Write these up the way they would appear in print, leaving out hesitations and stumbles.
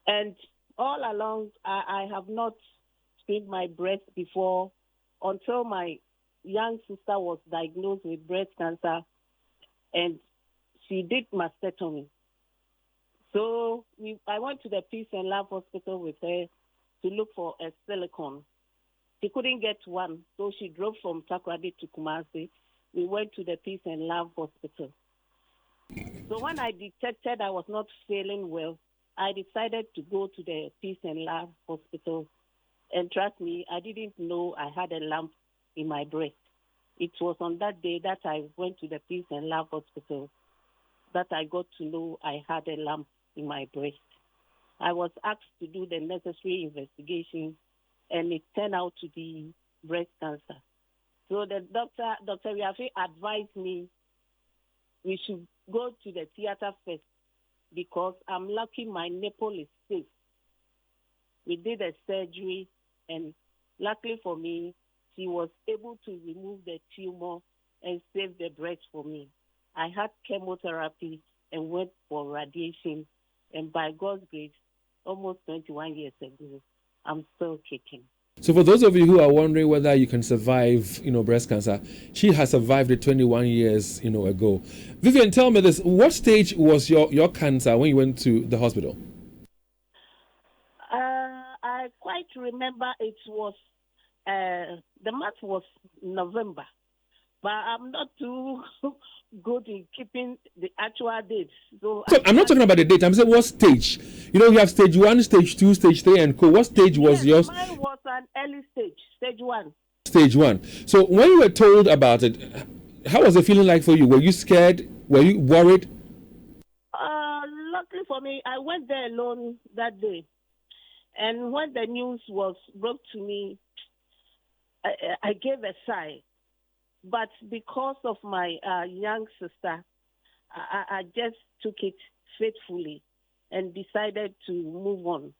And all along, I have not screened my breast before until my young sister was diagnosed with breast cancer, and she did mastectomy. So I went to the Peace and Love Hospital with her to look for a silicone. She couldn't get one, so she drove from Takoradi to Kumasi. We went to the Peace and Love Hospital. So when I detected I was not feeling well, I decided to go to the Peace and Love Hospital. And trust me, I didn't know I had a lump in my breast. It was on that day that I went to the Peace and Love Hospital that I got to know I had a lump in my breast. I was asked to do the necessary investigation, and it turned out to be breast cancer. So the Dr. Riafi advised me we should go to the theater first because I'm lucky my nipple is safe. We did a surgery, and luckily for me, she was able to remove the tumor and save the breast for me. I had chemotherapy and went for radiation, and by God's grace, almost 21 years ago, I'm still kicking. So for those of you who are wondering whether you can survive, breast cancer, she has survived it 21 years, ago. Vivian, tell me this. What stage was your cancer when you went to the hospital? I quite remember it was, the month was November, but I'm not too good in keeping the actual dates. So I'm not talking about the date. I'm saying what stage. You have stage 1, stage 2, stage 3, and co. What stage was yours? Mine was an early stage 1. Stage 1. So when you were told about it, how was it feeling like for you? Were you scared? Were you worried? Luckily for me, I went there alone that day. And when the news was brought to me, I gave a sigh. But because of my young sister, I just took it faithfully and decided to move on,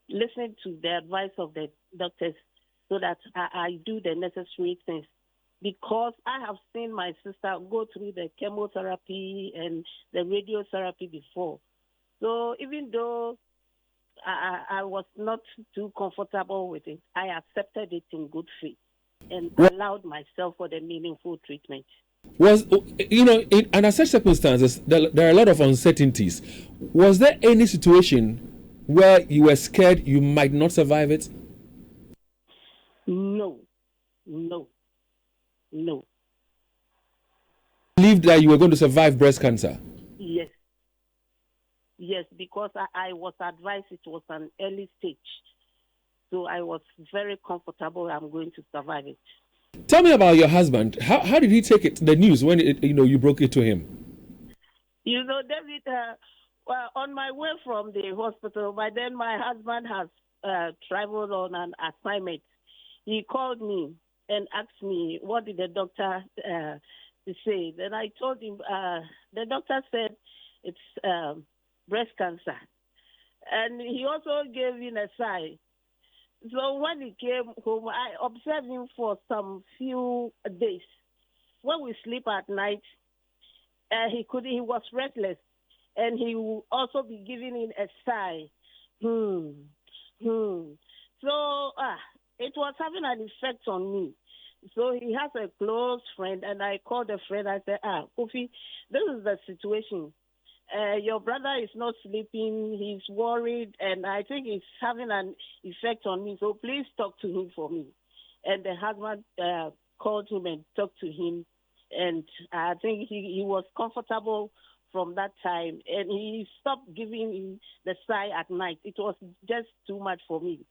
listen to the advice of the doctors so that I do the necessary things. Because I have seen my sister go through the chemotherapy and the radiotherapy before. So even though I was not too comfortable with it, I accepted it in good faith and allowed myself for the meaningful treatment. Under such circumstances, there are a lot of uncertainties. Was there any situation where you were scared you might not survive it? No. Believed that you were going to survive breast cancer? Yes, because I was advised it was an early stage. So I was very comfortable I'm going to survive it. Tell me about your husband. How did he take it, the news, when you broke it to him? David, on my way from the hospital, by then my husband has traveled on an assignment. He called me and asked me, what did the doctor say? Then I told him, the doctor said it's breast cancer. And he also gave in a sigh. So when he came home, I observed him for some few days. When we sleep at night, he was restless, and he would also be giving in a sigh. So it was having an effect on me. So he has a close friend, and I called a friend. I said, Kofi, this is the situation. Your brother is not sleeping. He's worried, and I think it's having an effect on me. So please talk to him for me. And the husband called him and talked to him, and I think he was comfortable from that time, and he stopped giving me the sigh at night. It was just too much for me.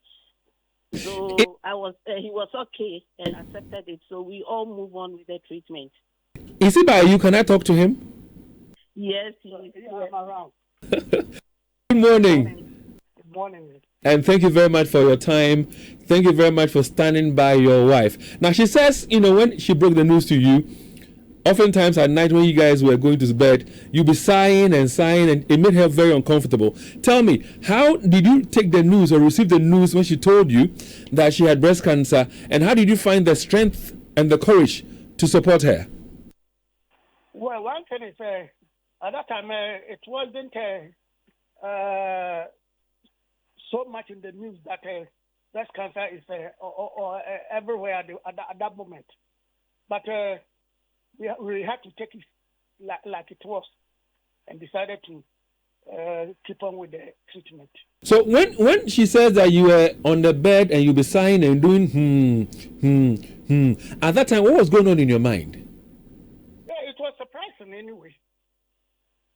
So he was okay and accepted it. So we all move on with the treatment. Is he by you? Can I talk to him? Yes, I'm around. Good morning. Good morning. And thank you very much for your time. Thank you very much for standing by your wife. Now, she says, when she broke the news to you, oftentimes at night when you guys were going to bed, you'd be sighing, and it made her very uncomfortable. Tell me, how did you take the news or receive the news when she told you that she had breast cancer, and how did you find the strength and the courage to support her? Well, one thing is, at that time, it wasn't much in the news that breast cancer is everywhere at that moment. But we had to take it like it was and decided to keep on with the treatment. So when she says that you were on the bed and you be sighing and doing at that time, what was going on in your mind? Yeah, it was surprising anyway.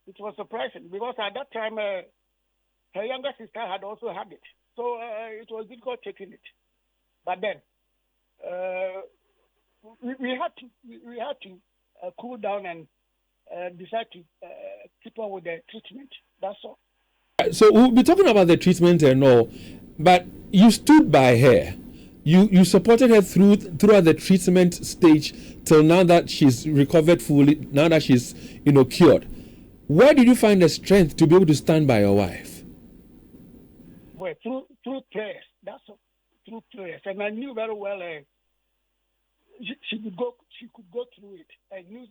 It was surprising because at that time her younger sister had also had it, so it was difficult taking it. But then we had to cool down and decide to keep on with the treatment. That's all. So we'll be talking about the treatment and all, but you stood by her. You supported her throughout the treatment stage till now that she's recovered fully, now that she's cured. Where did you find the strength to be able to stand by your wife? Well, through prayers. That's all. Through prayers, and I knew very well she could go through it. I knew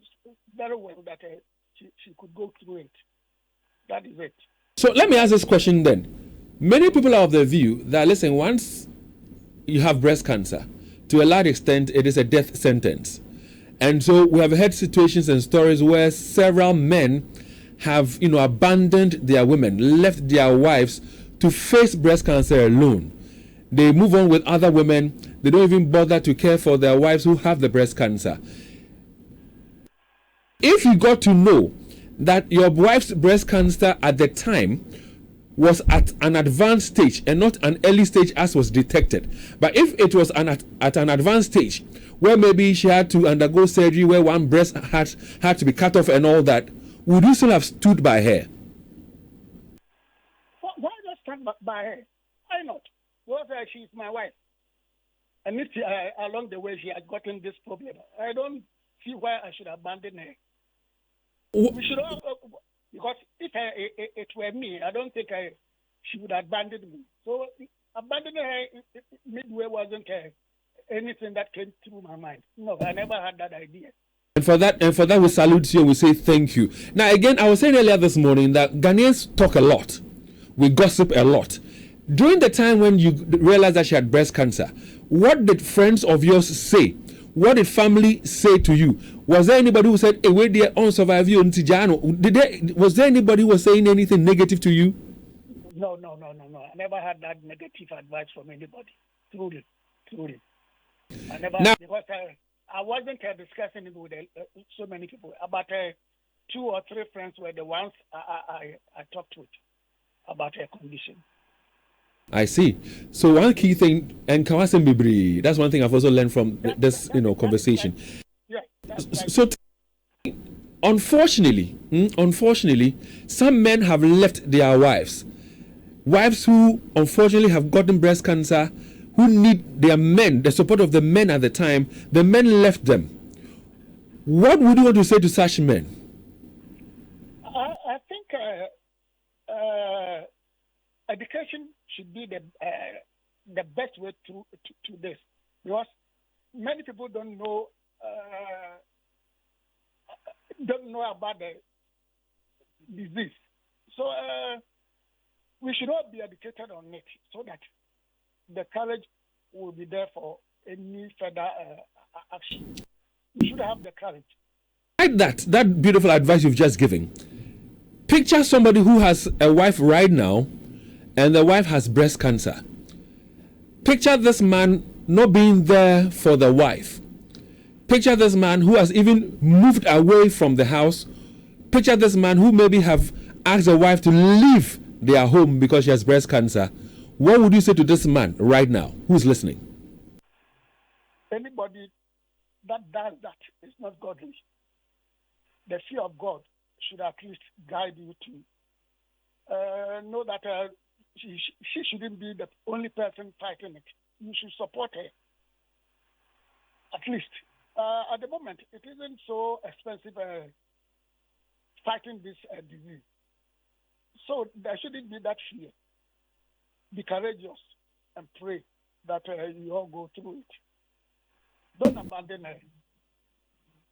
very well that she could go through it. That is it. So let me ask this question then. Many people are of the view that, listen, once you have breast cancer, to a large extent, it is a death sentence. And so we have had situations and stories where several men have, abandoned their women, left their wives to face breast cancer alone. They move on with other women. They don't even bother to care for their wives who have the breast cancer. If you got to know that your wife's breast cancer at the time was at an advanced stage and not an early stage as was detected, but if it was at an advanced stage where maybe she had to undergo surgery where one breast had to be cut off and all that, would you still have stood by her? Why not stand by her? Why not? Because she's my wife. And if along the way she had gotten this problem, I don't see why I should abandon her. We should all, because if it were me, I don't think she would abandon me. So abandoning her midway wasn't anything that came through my mind. No, I never had that idea. And for that, we salute you and we say thank you. Now, again, I was saying earlier this morning that Ghanaians talk a lot. We gossip a lot. During the time when you realized that she had breast cancer, what did friends of yours say? What did family say to you? Was there anybody who said, "Hey, wait there, on survive you, was there anybody who was saying anything negative to you? No. I never had that negative advice from anybody. Truly. I never had, because I wasn't discussing it with so many people. About 2 or 3 friends were the ones I talked with about her condition. I see. So one key thing, and Kawasan Bibri, that's one thing I've also learned from this conversation. So unfortunately, some men have left their wives who unfortunately have gotten breast cancer, who need their men, the support of the men at the time. The men left them. What would you want to say to such men? I think education should be the best way to this, because many people don't know about the disease. So we should all be educated on it so that the courage will be there for any further action. We should have the courage. Like that beautiful advice you've just given. Picture somebody who has a wife right now and the wife has breast cancer. Picture this man not being there for the wife. Picture this man who has even moved away from the house. Picture this man who maybe have asked the wife to leave their home because she has breast cancer. What would you say to this man right now who's listening? Anybody that does that is not godly. The fear of God should at least guide you to know that she shouldn't be the only person fighting it. You should support her. At least. At the moment, it isn't so expensive fighting this disease. So there shouldn't be that fear. Be courageous and pray that you all go through it. Don't abandon her.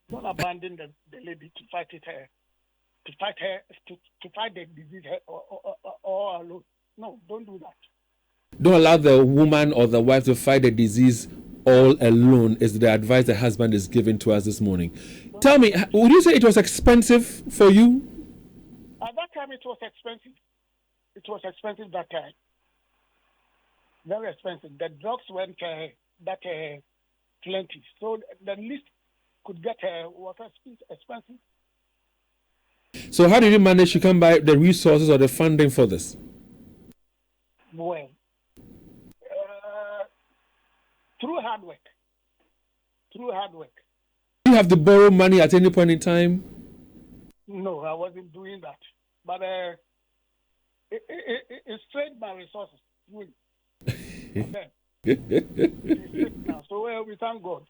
Don't abandon the lady to fight it to fight the disease all alone. No, don't do that. Don't allow the woman or the wife to fight the disease all alone, is the advice the husband is giving to us this morning. Tell me, would you say it was expensive for you? At that time, it was expensive. It was expensive that time. Very expensive. The drugs went that plenty. So the least could get was expensive. So how did you manage to come by the resources or the funding for this? Well, through hard work. Through hard work. Do you have to borrow money at any point in time? No, I wasn't doing that. But it strained my resources. Now, so we thank God.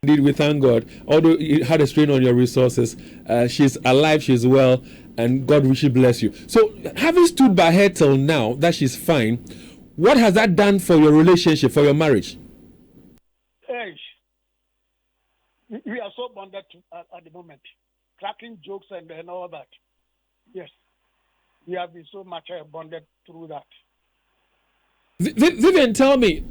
Indeed, we thank God. Although you had a strain on your resources, she's alive, she's well, and God richly bless you. So, having stood by her till now that she's fine, what has that done for your relationship, for your marriage? Hey, we are so bonded at the moment, cracking jokes and all that. Yes, we have been so much bonded through that. Vivian, tell me,